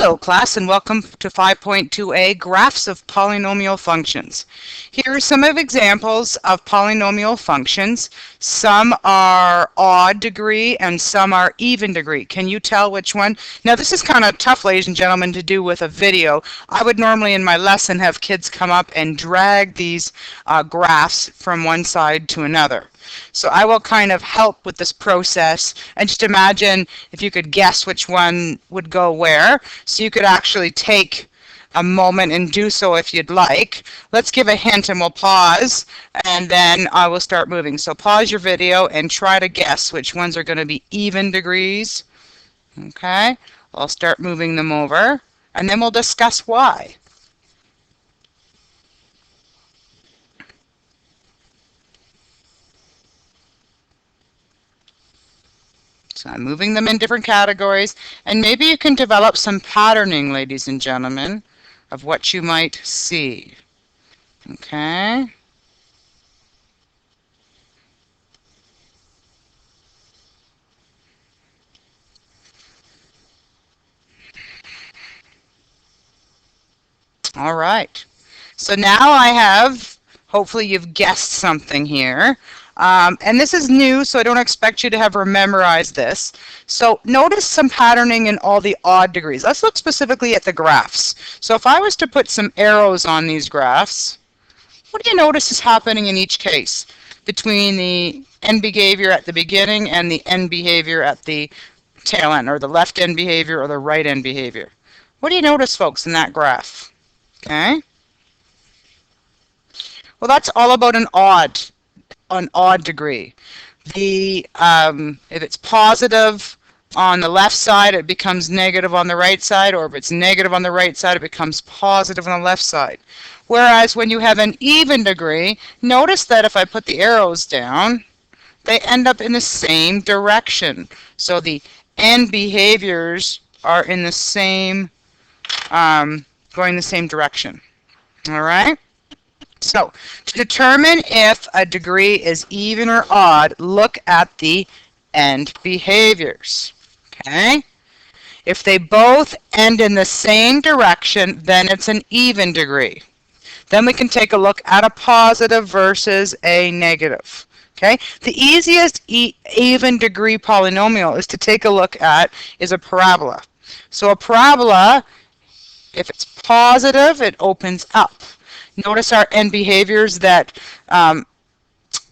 Hello class, and welcome to 5.2a, Graphs of Polynomial Functions. Here are some of examples of polynomial functions. Some are odd degree and some are even degree. Can you tell which one? Now this is kind of tough, ladies and gentlemen, to do with a video. I would normally in my lesson have kids come up and drag these graphs from one side to another. So I will kind of help with this process, and just imagine if you could guess which one would go where. So you could actually take a moment and do so if you'd like. Let's give a hint and we'll pause, and then I will start moving. So pause your video and try to guess which ones are going to be even degrees. Okay, I'll start moving them over, and then we'll discuss why. So I'm moving them in different categories, and maybe you can develop some patterning, ladies and gentlemen, of what you might see. Okay. All right. So now I have, hopefully you've guessed something here. And this is new, so I don't expect you to have memorized this. So notice some patterning in all the odd degrees. Let's look specifically at the graphs. So if I was to put some arrows on these graphs, what do you notice is happening in each case between the end behavior at the beginning and the end behavior at the tail end, or the left end behavior or the right end behavior? What do you notice, folks, in that graph? Okay. Well, that's all about an odd degree. If it's positive on the left side, it becomes negative on the right side, or if it's negative on the right side, it becomes positive on the left side. Whereas when you have an even degree, notice that if I put the arrows down, they end up in the same direction. So the end behaviors are in the same, going the same direction. All right? So, to determine if a degree is even or odd, look at the end behaviors. Okay? If they both end in the same direction, then it's an even degree. Then we can take a look at a positive versus a negative. Okay? The easiest even degree polynomial is to take a look at is a parabola. So a parabola, if it's positive, it opens up. Notice our end behaviors that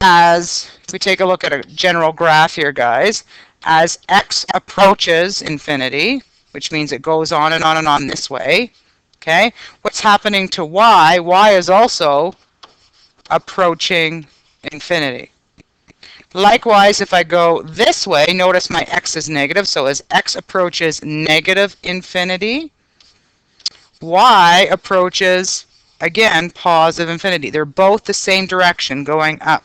as we take a look at a general graph here, guys, as x approaches infinity, which means it goes on and on and on this way, okay, what's happening to y? Y is also approaching infinity. Likewise, if I go this way, notice my x is negative, so as x approaches negative infinity, y approaches, again, positive infinity. They're both the same direction, going up.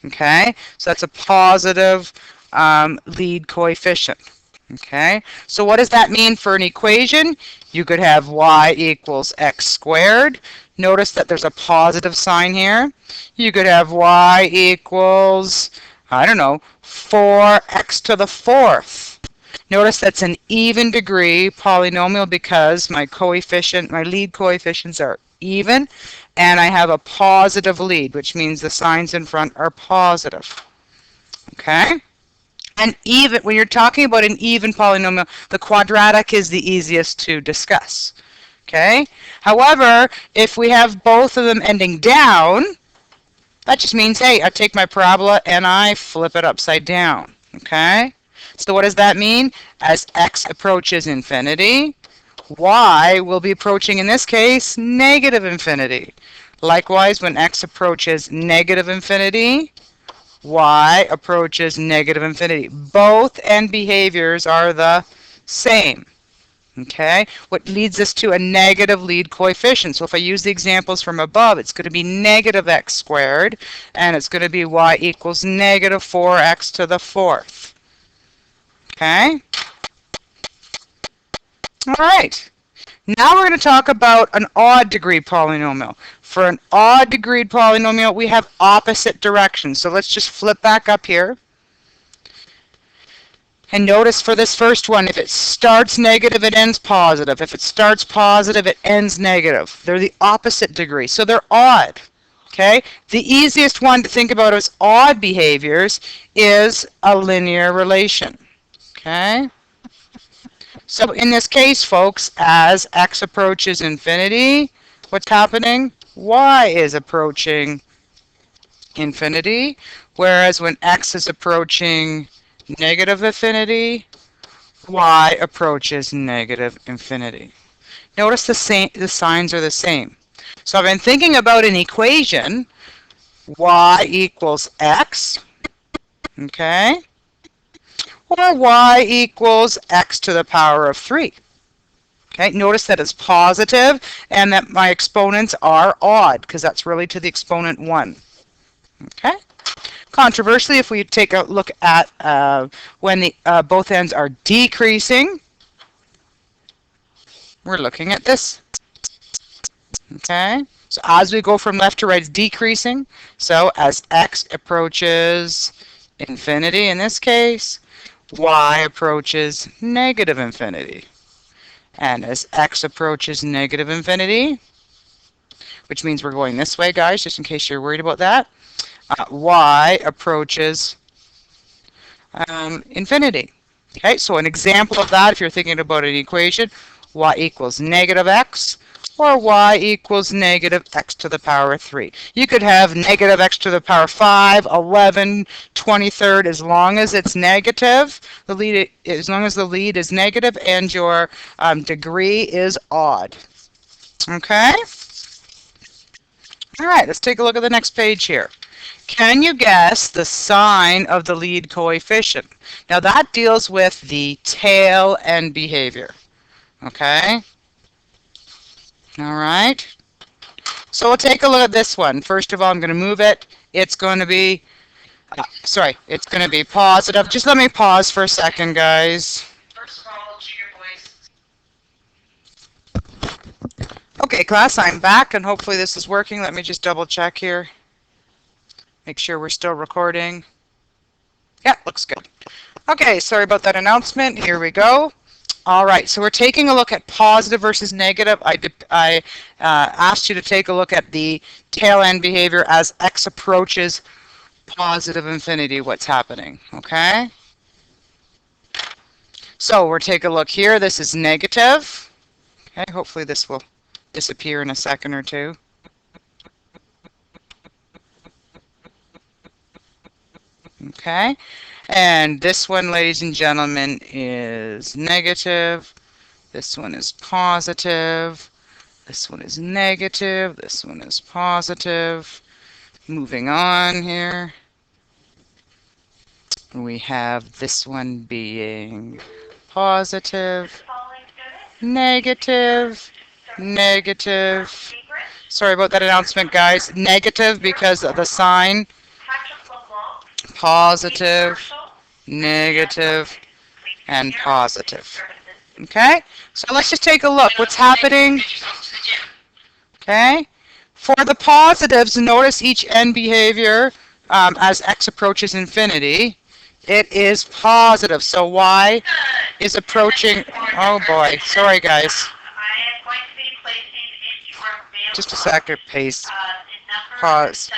Okay, so that's a positive lead coefficient. Okay, so what does that mean for an equation? You could have y equals x squared. Notice that there's a positive sign here. You could have y equals, I don't know, 4x to the fourth. Notice that's an even degree polynomial because my lead coefficients are even, and I have a positive lead, which means the signs in front are positive. Okay? And even when you're talking about an even polynomial, the quadratic is the easiest to discuss. Okay? However, if we have both of them ending down, that just means, hey, I take my parabola and I flip it upside down. Okay? So what does that mean? As x approaches infinity, y will be approaching, in this case, negative infinity. Likewise, when x approaches negative infinity, y approaches negative infinity. Both end behaviors are the same. Okay? What leads us to a negative lead coefficient. So if I use the examples from above, it's going to be negative x squared, and it's going to be y equals negative 4x to the fourth. Okay? All right. Now we're going to talk about an odd degree polynomial. For an odd degree polynomial, we have opposite directions. So let's just flip back up here. And notice for this first one, if it starts negative, it ends positive. If it starts positive, it ends negative. They're the opposite degree, so they're odd. Okay? The easiest one to think about as odd behaviors is a linear relation. Okay? So in this case, folks, as x approaches infinity, what's happening? Y is approaching infinity, whereas when x is approaching negative infinity, y approaches negative infinity. Notice the signs are the same. So I've been thinking about an equation, y equals x, okay, or y equals x to the power of 3. Okay, notice that it's positive and that my exponents are odd because that's really to the exponent 1. Okay. Controversially, if we take a look at when the both ends are decreasing, we're looking at this. Okay. So as we go from left to right, it's decreasing. So as x approaches infinity in this case, y approaches negative infinity. And as x approaches negative infinity, which means we're going this way, guys, just in case you're worried about that, y approaches infinity. Okay, so an example of that, if you're thinking about an equation, y equals negative x, or y equals negative x to the power of 3. You could have negative x to the power 5, 11, 23rd, as long as it's negative, as long as the lead is negative and your degree is odd. Okay? All right, let's take a look at the next page here. Can you guess the sign of the lead coefficient? Now that deals with the tail end behavior. Okay? All right. So we'll take a look at this one. First of all, I'm going to move it. It's going to be, it's going to be positive. Just let me pause for a second, guys. First of all, to your voice. Okay, class, I'm back, and hopefully this is working. Let me just double check here. Make sure we're still recording. Yeah, looks good. Okay, sorry about that announcement. Here we go. All right, so we're taking a look at positive versus negative. I asked you to take a look at the tail end behavior as x approaches positive infinity, what's happening, okay? So we'll take a look here. This is negative. Okay, hopefully this will disappear in a second or two. Okay, and this one, ladies and gentlemen, is negative. This one is positive. This one is negative. This one is positive. Moving on here. We have this one being positive, negative, negative. Sorry about that announcement, guys. Negative because of the sign. Positive, negative, and positive. Okay? So let's just take a look. What's happening? Okay? For the positives, notice each end behavior as x approaches infinity. It is positive. So y is approaching... Oh boy. Sorry, guys. Just a second, pace. Pause.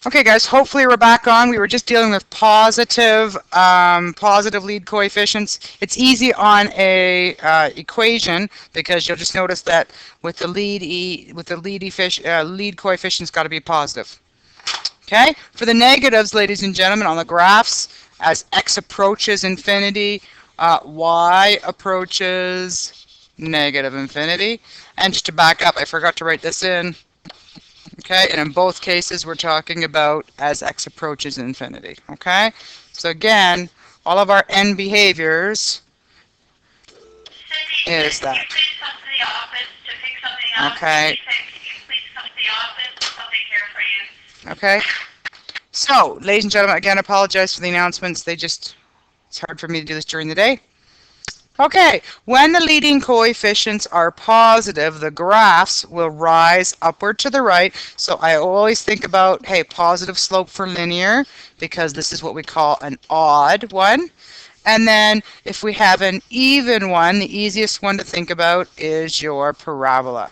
Okay, guys, hopefully we're back on. We were just dealing with positive lead coefficients. It's easy on a equation because you'll just notice that with the lead coefficient's got to be positive. Okay, for the negatives, ladies and gentlemen, on the graphs, as x approaches infinity, y approaches negative infinity. And just to back up, I forgot to write this in. Okay, and in both cases, we're talking about as x approaches infinity. Okay, so again, all of our end behaviors is that. Okay. Okay. So, ladies and gentlemen, again, I apologize for the announcements. It's hard for me to do this during the day. Okay, when the leading coefficients are positive, the graphs will rise upward to the right. So I always think about, hey, positive slope for linear, because this is what we call an odd one. And then if we have an even one, the easiest one to think about is your parabola.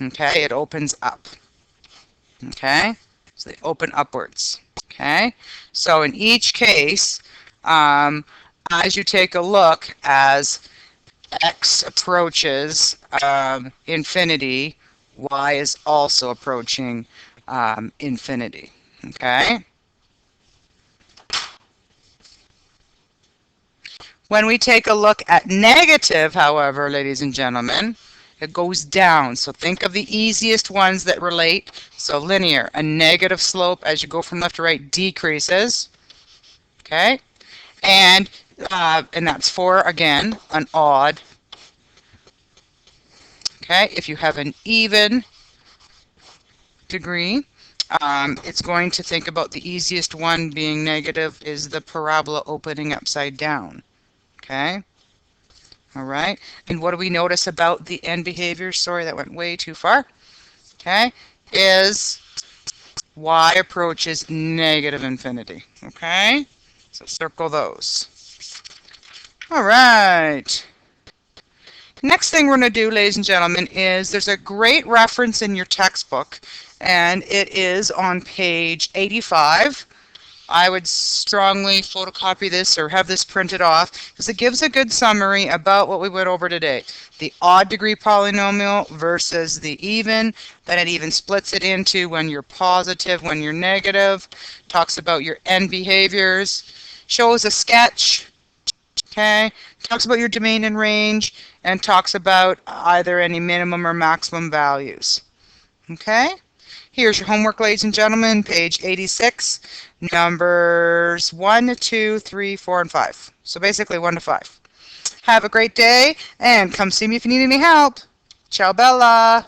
Okay, it opens up. Okay, so they open upwards. Okay, so in each case, as you take a look as x approaches infinity, y is also approaching infinity. Okay. When we take a look at negative, however, ladies and gentlemen, it goes down. So think of the easiest ones that relate. So linear, a negative slope as you go from left to right decreases. Okay, and that's for, again, an odd. Okay, if you have an even degree, it's going to think about the easiest one being negative is the parabola opening upside down. Okay. All right. And what do we notice about the end behavior? Sorry, that went way too far. Okay. Is y approaches negative infinity. Okay. So circle those. All right. Next thing we're going to do, ladies and gentlemen, is there's a great reference in your textbook, and it is on page 85. I would strongly photocopy this or have this printed off because it gives a good summary about what we went over today. The odd degree polynomial versus the even. Then it even splits it into when you're positive, when you're negative. Talks about your end behaviors. Shows a sketch. Okay. Talks about your domain and range and talks about either any minimum or maximum values. Okay. Here's your homework, ladies and gentlemen, page 86, numbers 1, 2, 3, 4, and 5. So basically 1 to 5. Have a great day, and come see me if you need any help. Ciao, Bella.